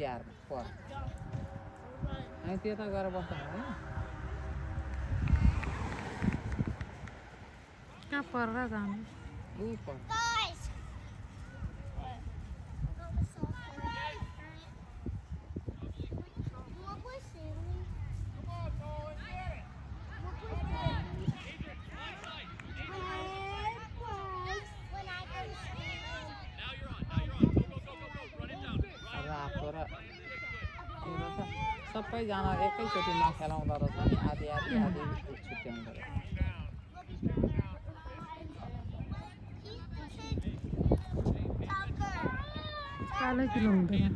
चियरमा पर अनि त्यता गएर बस्दा होइन कहाँ पर्दा जानु ऊ पर सबैजना एकैचोटि नखेलाउँदो रहेछ नि आधी छुट्याउँदो रहेछ कालै किलो हुँदैन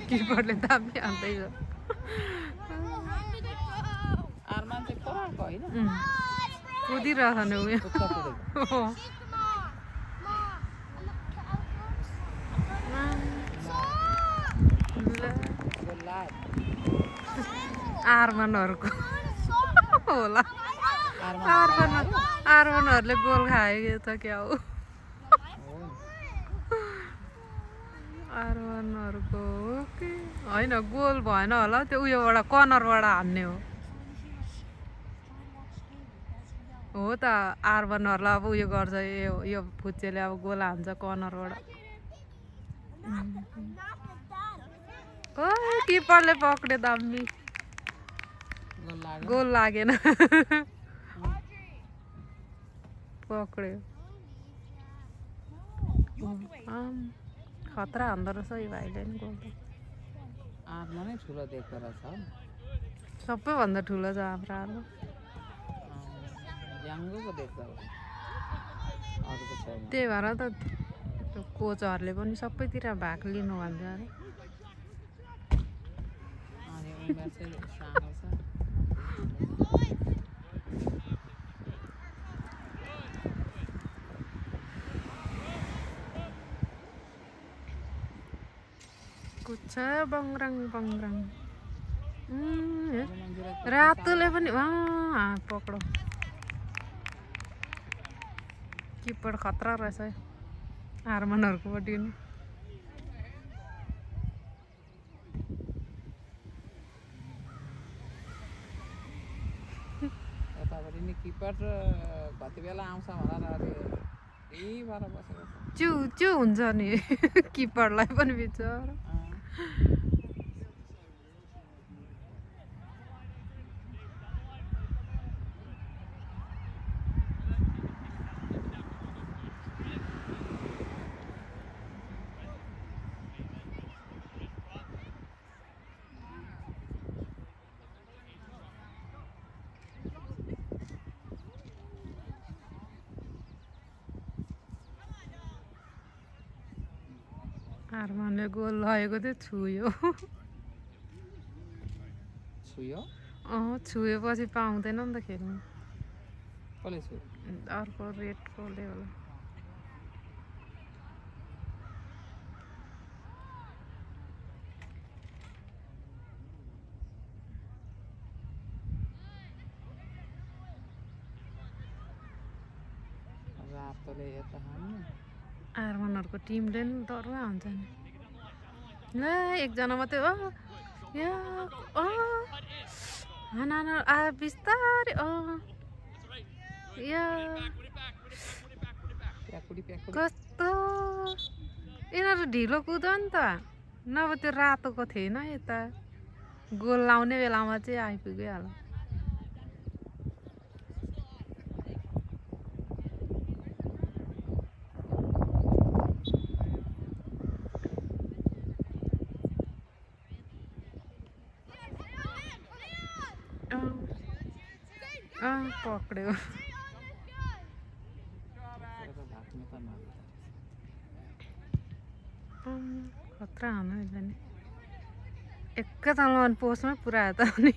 किपरले दामी हाल्दैछ आर्मान चाहिँ कराएको होइन कुदिरहेछ नि उयो आर्मनहरूको होला आर्मनहरूले गोल खायो त क्या हो आर्मनहरूको हो कि होइन गोल भएन होला त्यो उयोबाट कर्नरबाट हान्ने हो त आर्मनहरूलाई अब उयो गर्छ यो फुच्चेले अब गोल हान्छ कर्नरबाट किपरले पक्रे दामी गोल लागेन पक्रियो खतरा हान्दो रहेछ यो भाइले नि गोल आर्मा नै ठुलो देख्दो रहेछ सबैभन्दा ठुलो छ हाम्रो आर्मा ज्याङ्गोको देख्दो रहेछ त्यही भएर त त्यो कोचहरूले पनि सबैतिर भाग लिनु भन्छ अरे अनि उमेर चाहिँ सानो छ कुछ बङ्ग्राङ बङ्ग्राङ रातोले पनि पक्रो किपर खतरा रहेछ हार्मनहरूकोपट्टि नि यतापट्टि नि किपर कति बेला आउँछ भनेर भएर बसेको छ च्यु हुन्छ नि किपरलाई पनि बिचरा आर्मानले गोल लगेको थियो छुएपछि पाउँदैन नि त खेल्नु अर्को रेडकोले होला आर्मनहरूको टिमले नि दरुवा हुन्छ नि ल एकजना मात्रै बिस्तारै कस्तो यिनीहरू ढिलो कुद नि त नभए त्यो रातोको थिएन यता गोल लाउने बेलामा चाहिँ आइपुगिहाल्यो पक्रियो खतरा हानु नि एकैतालमा पोस्टमै पुऱ्यायो त नि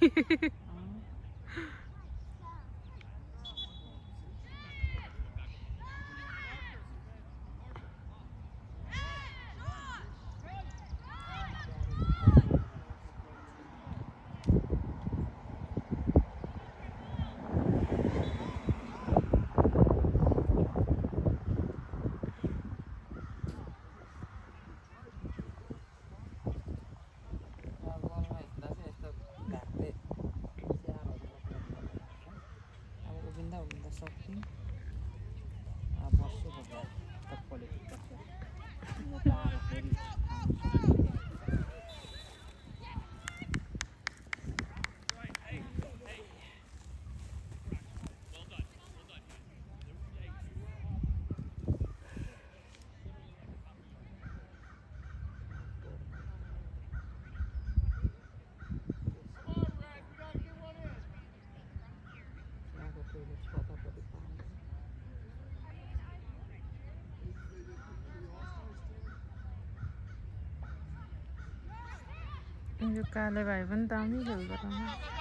यो काले भाइ पनि दामी खेल्दो रहेछ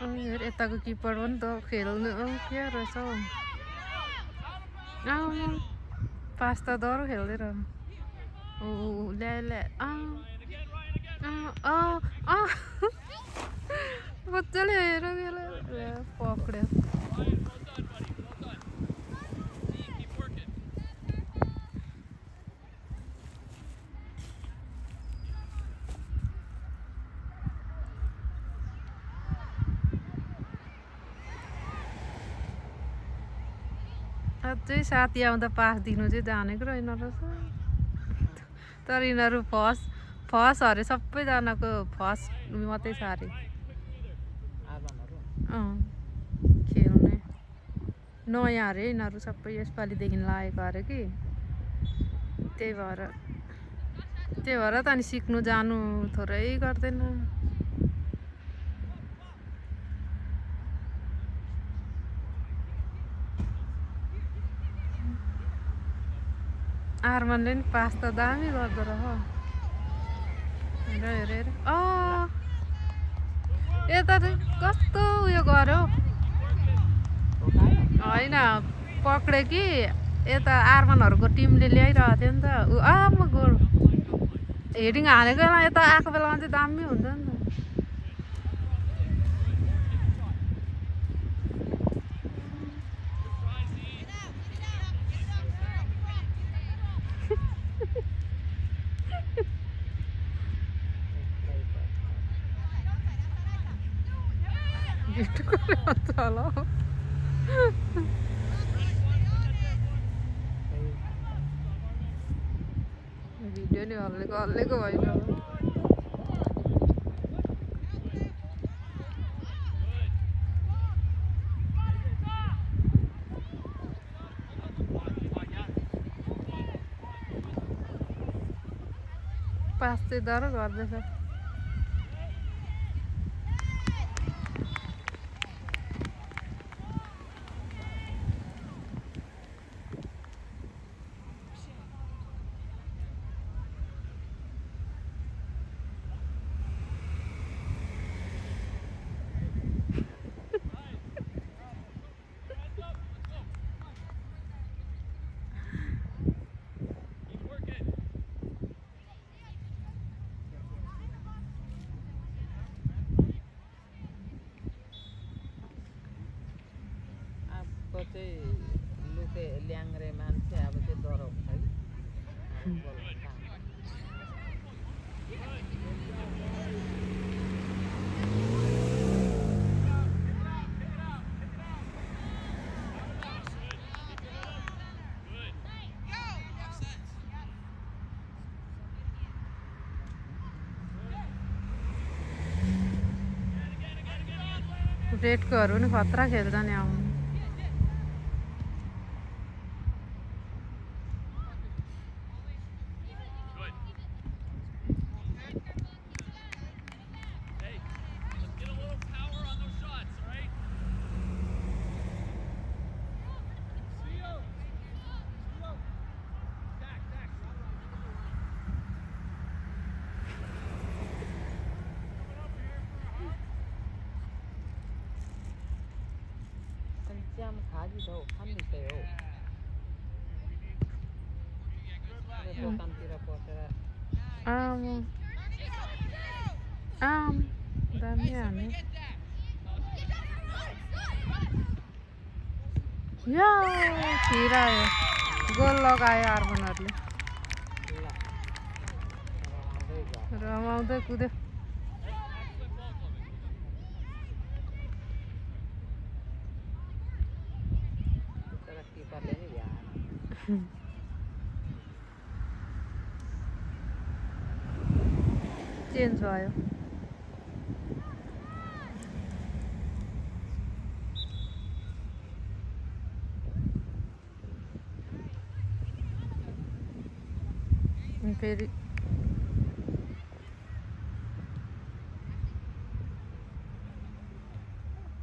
हेर यताको किपर पनि त खेल्नु के रहेछ हौ पास त डह्रो खेल्दै रहेछ ल्याए बच्चाले हेर पक्ड्यो अझै साथी आउँदा पास दिनु चाहिँ जानेको रहेन रहेछ तर यिनीहरू फर्स्ट अरे सबैजनाको फर्स्ट मात्रै छ अरे खेल्ने नयाँ अरे यिनीहरू सबै यसपालिदेखि लागेको अरे कि त्यही भएर त अनि सिक्नु जानु थोरै गर्दैन आर्मनले नि पास त दामी गर्दो रहेछ हेर यता कस्तो उयो गर्यो होइन पक्रे कि यता आर्मनहरूको टिमले ल्याइरहेको थियो नि त म गोल हेडिङ हालेको बेला यता आएको बेलामा चाहिँ दामी हुन्छ नि त चलो भिडियो नि हल्लेको होइन पास चाहिँ डह्रो गर्दैछ चाहिँ लुके ल्याङ्रे मान्छे अब चाहिँ डह्रो हुन्छ रेडकोहरू नि खतरा खेल्छ नि आउनु 짬 가지도 합니까요? 도감तिर बसेर दामी हाल्ने यो छिरायो गोल लगायो आर्मनहरूले रमाउँदै कुद्यो चेन्ज भयो फेरि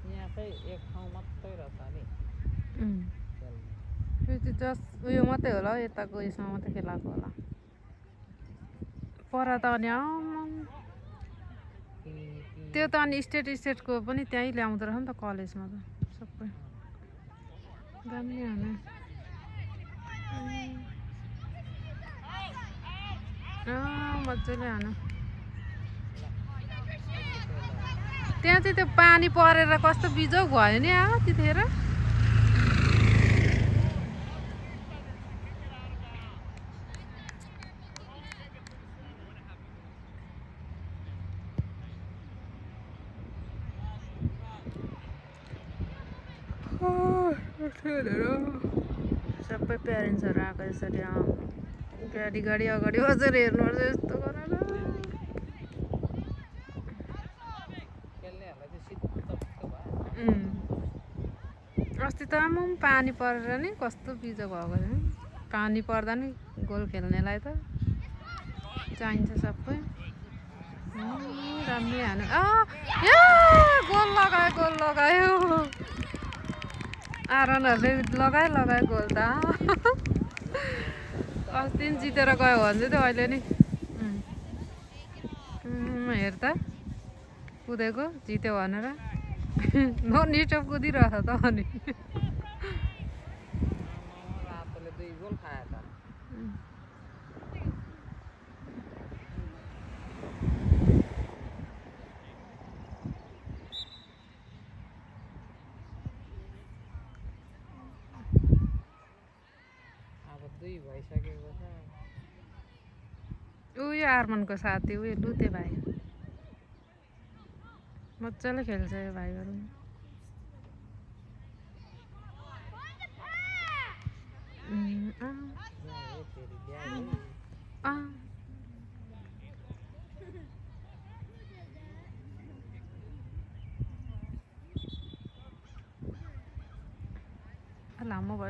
यहाँ चाहिँ एक ठाउँ मात्रै रहेछ नि जस्ट उयो मात्रै होला हौ यताको उयोसँग मात्रै खेलाएको होला पर त अनि त्यो त अनि स्टेटको पनि त्यहीँ ल्याउँदो रहेछ नि त कलेजमा त सबै दामी हुने मजाले हानु त्यहाँ चाहिँ त्यो पानी परेर कस्तो बिजोग भयो नि त्यतिखेर सबै प्यारेन्ट्सहरू आएको यसरी गाडी अगाडि बसेर हेर्नुपर्छ यस्तो गरेर अस्ति त पानी परेर नि कस्तो बिजो भएको छ पानी पर्दा नि गोल खेल्नेलाई त चाहिन्छ सबै राम्रै हानु गोल लगायो आरोनहरूले लगायो गोल त अस्ति नि जितेर गयो भने चाहिँ अहिले नि हेर त कुदेको जित्यो भनेर नन स्टप कुदिरहेछ त अनि उयो आर्मनको साथी उयो लुते भाइ मजाले खेल्छ यो भाइहरू लामो भयो